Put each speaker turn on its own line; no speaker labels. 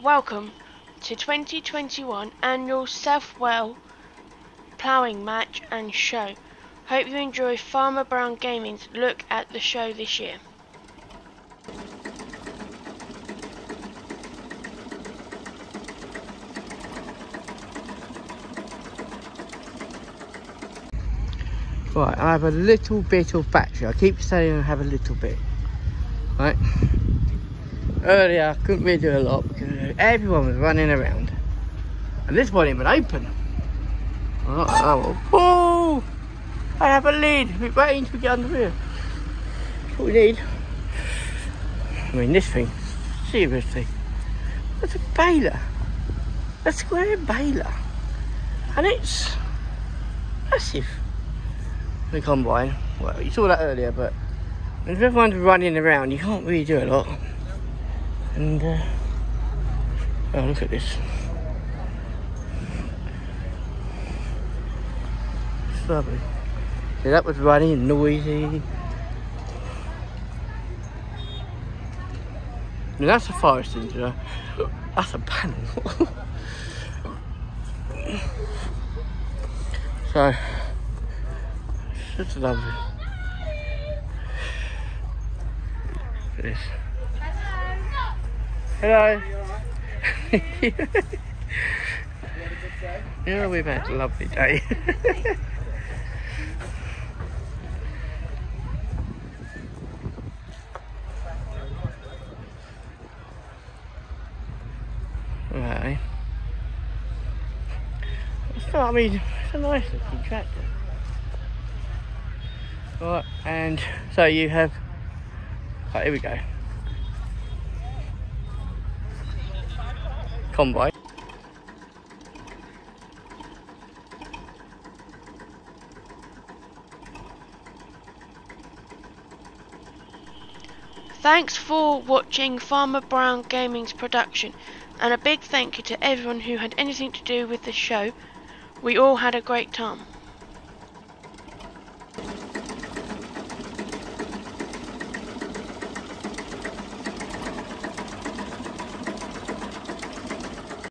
Welcome to 2021 annual Southwell Ploughing match and show. Hope you enjoy Farmer Brown Gaming's look at the show this year.
Right, I have a little bit of battery. I keep saying I have a little bit. Right. Earlier I couldn't really do a lot because everyone was running around. And this wasn't even open. Oh, I have a lid. We're waiting to get under here. That's what we need. I mean, this thing, seriously. That's a baler. A square baler. And it's massive. The combine. Well, you saw that earlier, but if everyone's running around, you can't really do a lot. And oh, look at this. It's lovely. See, that was running noisy. Now that's a forest engine. That's a panel. So it's lovely. Look at this. Hello. Yeah, we've had a lovely day. Right. So, I mean, it's a nice looking tractor. Right, and so you have. Right, here we go. Combine.
Thanks for watching Farmer Brown Gaming's production, and a big thank you to everyone who had anything to do with the show. We all had a great time.